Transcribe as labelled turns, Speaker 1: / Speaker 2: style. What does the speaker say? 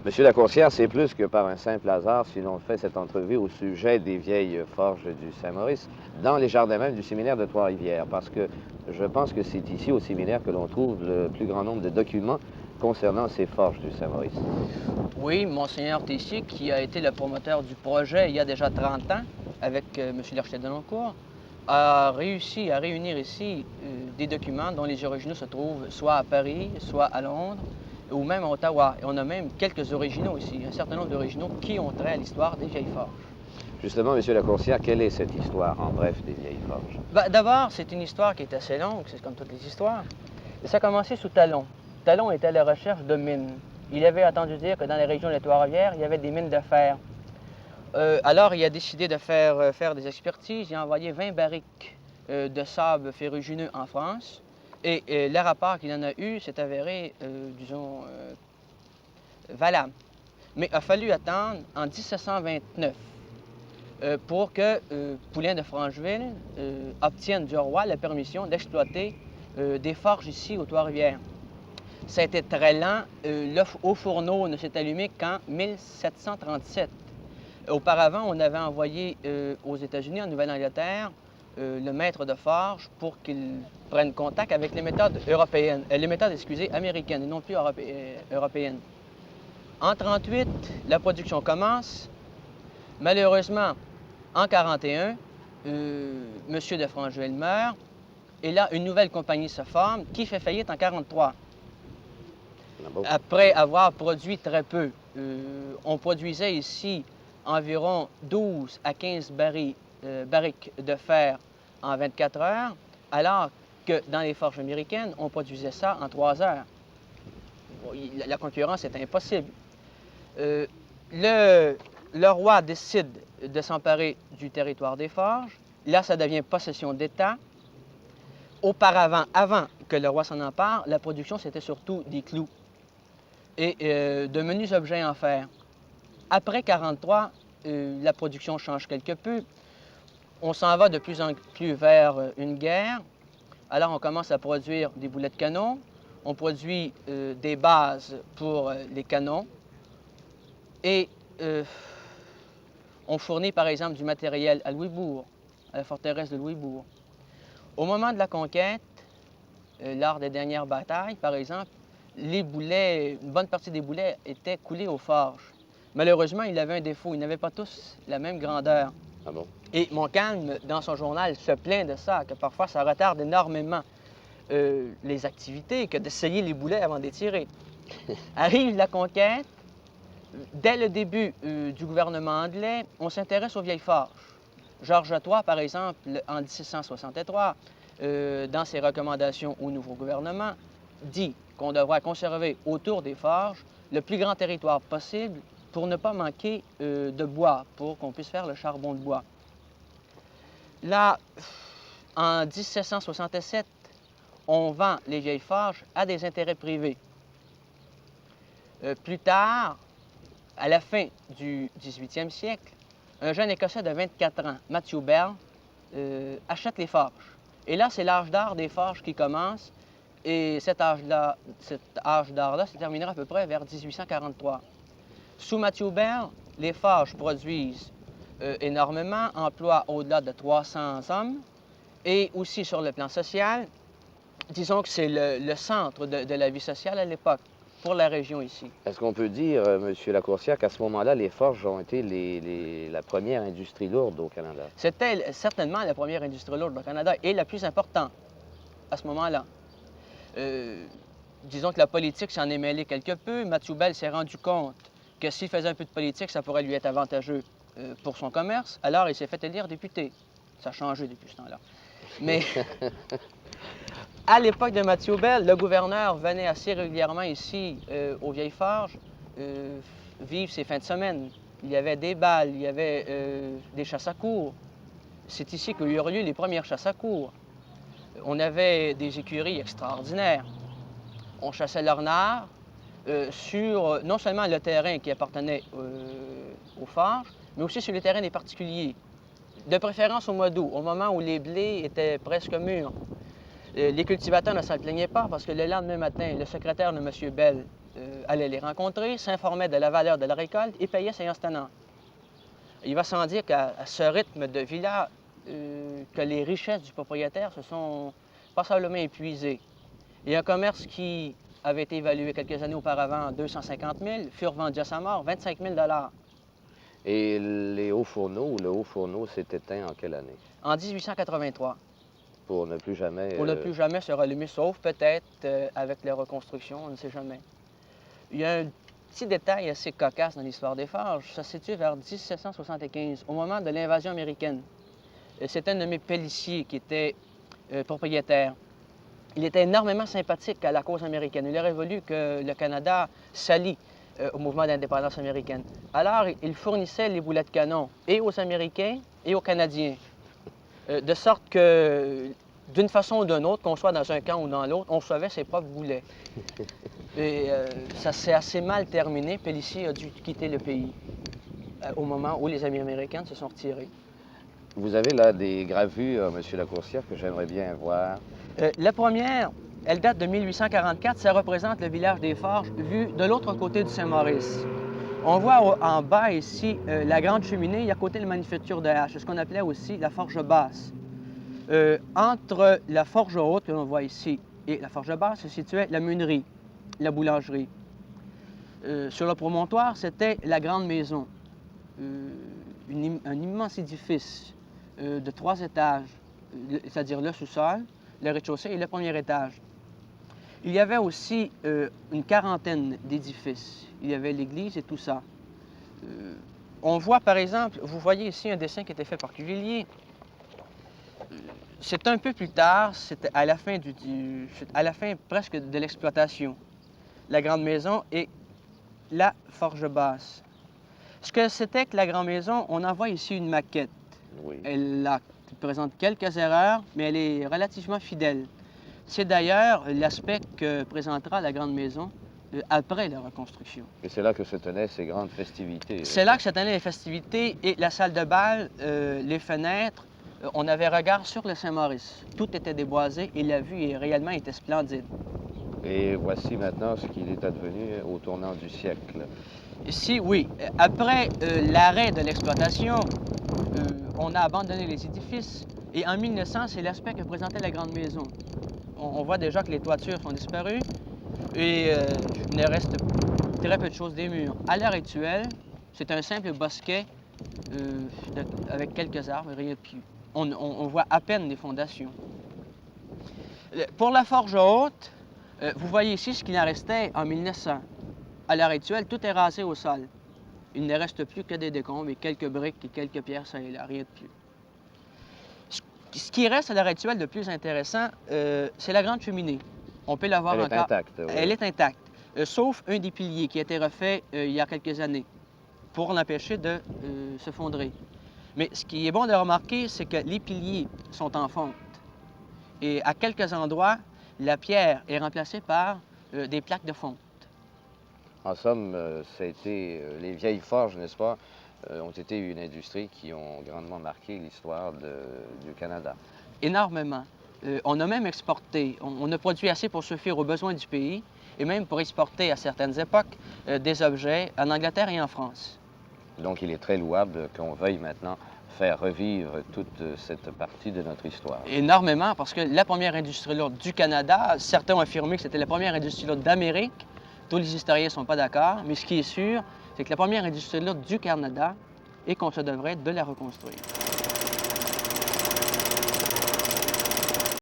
Speaker 1: Monsieur Lacourcière, c'est plus que par un simple hasard si l'on fait cette entrevue au sujet des vieilles forges du Saint-Maurice, dans les jardins même du séminaire de Trois-Rivières, parce que je pense que c'est ici, au séminaire, que l'on trouve le plus grand nombre de documents concernant ces forges du Saint-Maurice.
Speaker 2: Oui, Monseigneur Tessier, qui a été le promoteur du projet il y a déjà 30 ans, avec M. l'architecte de Lencourt, a réussi à réunir ici des documents dont les originaux se trouvent soit à Paris, soit à Londres, ou même à Ottawa. Et on a même quelques originaux ici, un certain nombre d'originaux qui ont trait à l'histoire des vieilles forges.
Speaker 1: Justement, Monsieur Lacourcière, quelle est cette histoire, en bref, des vieilles forges?
Speaker 2: D'abord, c'est une histoire qui est assez longue, c'est comme toutes les histoires. Et ça a commencé sous Talon. Talon était à la recherche de mines. Il avait entendu dire que dans les régions de Trois-Rivières, il y avait des mines de fer. Alors, il a décidé de faire des expertises. Il a envoyé 20 barriques de sable ferrugineux en France. Et le rapport qu'il en a eu s'est avéré, disons, valable. Mais il a fallu attendre en 1729 pour que Poulain de Francheville obtienne du roi la permission d'exploiter des forges ici aux Trois-Rivières. Ça a été très lent. Le haut fourneau ne s'est allumé qu'en 1737. Auparavant, on avait envoyé aux États-Unis, en Nouvelle-Angleterre, le maître de forge pour qu'il prenne contact avec les méthodes européennes, les méthodes, excusez, américaines et non plus européennes. En 1938, la production commence. Malheureusement, en 1941, M. de Francheville meurt et là, une nouvelle compagnie se forme qui fait faillite en 1943. Après avoir produit très peu. On produisait ici environ 12 à 15 barriques de fer en 24 heures, alors que dans les forges américaines, on produisait ça en 3 heures. La concurrence est impossible. Le roi décide de s'emparer du territoire des forges. Là, ça devient possession d'État. Auparavant, avant que le roi s'en empare, la production, c'était surtout des clous et de menus objets en fer. Après 1943, la production change quelque peu. On s'en va de plus en plus vers une guerre. Alors, on commence à produire des boulets de canon. On produit des bases pour les canons. Et on fournit, par exemple, du matériel à Louisbourg, à la forteresse de Louisbourg. Au moment de la conquête, lors des dernières batailles, par exemple, les boulets, une bonne partie des boulets étaient coulés aux forges. Malheureusement, il avait un défaut, ils n'avaient pas tous la même grandeur.
Speaker 1: Ah bon?
Speaker 2: Et Montcalm, dans son journal, se plaint de ça, que parfois ça retarde énormément les activités, que d'essayer les boulets avant de les tirer. Arrive la conquête. Dès le début du gouvernement anglais, on s'intéresse aux vieilles forges. Georges III, par exemple, en 1763, dans ses recommandations au nouveau gouvernement, dit qu'on devra conserver autour des forges le plus grand territoire possible pour ne pas manquer de bois, pour qu'on puisse faire le charbon de bois. Là, en 1767, on vend les vieilles forges à des intérêts privés. Plus tard, à la fin du 18e siècle, un jeune Écossais de 24 ans, Matthew Bell, achète les forges. Et là, c'est l'âge d'or des forges qui commence. Et cet âge d'or-là se terminera à peu près vers 1843. Sous Matthew Bell, les forges produisent énormément, emploient au-delà de 300 hommes. Et aussi sur le plan social, disons que c'est le centre de la vie sociale à l'époque, pour la région ici.
Speaker 1: Est-ce qu'on peut dire, M. Lacourcière, qu'à ce moment-là, les forges ont été la première industrie lourde au Canada?
Speaker 2: C'était certainement la première industrie lourde au Canada et la plus importante à ce moment-là. Disons que la politique s'en est mêlée quelque peu. Matthew Bell s'est rendu compte que s'il faisait un peu de politique, ça pourrait lui être avantageux pour son commerce. Alors, il s'est fait élire député. Ça a changé depuis ce temps-là. Mais à l'époque de Matthew Bell, le gouverneur venait assez régulièrement ici, aux Vieilles Forges, vivre ses fins de semaine. Il y avait des bals, il y avait des chasses à courre. C'est ici qu'ont eu lieu les premières chasses à courre. On avait des écuries extraordinaires. On chassait l'ornard sur non seulement le terrain qui appartenait aux forges, mais aussi sur le terrain des particuliers. De préférence au mois d'août, au moment où les blés étaient presque mûrs. Les cultivateurs ne s'en plaignaient pas parce que le lendemain matin, le secrétaire de M. Bell allait les rencontrer, s'informait de la valeur de la récolte et payait séance tenante. Il va sans dire qu'à ce rythme de villa, que les richesses du propriétaire se sont passablement épuisées. Et un commerce qui avait été évalué quelques années auparavant à 250 000 fut revendu à sa mort 25 000 $.
Speaker 1: Et les hauts fourneaux, ou le haut fourneau s'est éteint en quelle année?
Speaker 2: En 1883,
Speaker 1: Pour ne plus jamais...
Speaker 2: pour ne plus jamais se rallumer, sauf peut-être avec les reconstructions, on ne sait jamais. Il y a un petit détail assez cocasse dans l'histoire des forges. Ça se situe vers 1775, au moment de l'invasion américaine. C'était un nommé Pellissier qui était propriétaire. Il était énormément sympathique à la cause américaine. Il aurait voulu que le Canada s'allie au mouvement d'indépendance américaine. Alors, il fournissait les boulets de canon et aux Américains et aux Canadiens. De sorte que, d'une façon ou d'une autre, qu'on soit dans un camp ou dans l'autre, on recevait ses propres boulets. Et ça s'est assez mal terminé. Pellissier a dû quitter le pays au moment où les Américains se sont retirés.
Speaker 1: Vous avez là des gravures, M. Lacourcière, que j'aimerais bien voir.
Speaker 2: La première, elle date de 1844. Ça représente le village des Forges vu de l'autre côté du Saint-Maurice. On voit en bas ici la grande cheminée et à côté la manufacture de hache, ce qu'on appelait aussi la forge basse. Entre la forge haute que l'on voit ici et la forge basse se situait la meunerie, la boulangerie. Sur le promontoire, c'était la grande maison, un immense édifice de 3 étages, c'est-à-dire le sous-sol, le rez-de-chaussée et le premier étage. Il y avait aussi une quarantaine d'édifices. Il y avait l'église et tout ça. On voit par exemple, vous voyez ici un dessin qui était fait par Cuvillier. C'est un peu plus tard, c'était à la fin, à la fin presque de l'exploitation. La grande maison et la forge basse. Ce que c'était que la grande maison, on en voit ici une maquette.
Speaker 1: Oui.
Speaker 2: Elle présente quelques erreurs, mais elle est relativement fidèle. C'est d'ailleurs l'aspect que présentera la grande maison après la reconstruction.
Speaker 1: Et c'est là que se tenaient ces grandes festivités.
Speaker 2: C'est là que se tenaient les festivités et la salle de bal, les fenêtres. On avait regard sur le Saint-Maurice. Tout était déboisé et la vue réellement était splendide.
Speaker 1: Et voici maintenant ce qu'il est advenu au tournant du siècle.
Speaker 2: Ici, oui. Après l'arrêt de l'exploitation, on a abandonné les édifices et en 1900, c'est l'aspect que présentait la grande maison. On voit déjà que les toitures sont disparues et il ne reste très peu de choses des murs. À l'heure actuelle, c'est un simple bosquet avec quelques arbres, rien de plus. On voit à peine les fondations. Pour la forge haute, vous voyez ici ce qu'il en restait en 1900. À l'heure actuelle, tout est rasé au sol. Il ne reste plus que des décombres et quelques briques et quelques pierres, ça et là, rien de plus. Ce qui reste à l'heure actuelle de plus intéressant, c'est la grande cheminée. On peut la voir encore.
Speaker 1: Elle est intacte. Oui.
Speaker 2: Elle est intacte, sauf un des piliers qui a été refait il y a quelques années pour l'empêcher de se fondrer. Mais ce qui est bon de remarquer, c'est que les piliers sont en fonte. Et à quelques endroits, la pierre est remplacée par des plaques de fonte.
Speaker 1: En somme, ça a été, les vieilles forges, n'est-ce pas, ont été une industrie qui ont grandement marqué l'histoire du Canada.
Speaker 2: Énormément. On a même exporté, on a produit assez pour suffire aux besoins du pays et même pour exporter à certaines époques des objets en Angleterre et en France.
Speaker 1: Donc il est très louable qu'on veuille maintenant faire revivre toute cette partie de notre histoire.
Speaker 2: Énormément, parce que la première industrie lourde du Canada, certains ont affirmé que c'était la première industrie lourde d'Amérique. Tous les historiens ne sont pas d'accord, mais ce qui est sûr, c'est que la première industrie lourde du Canada et qu'on se devrait de la reconstruire.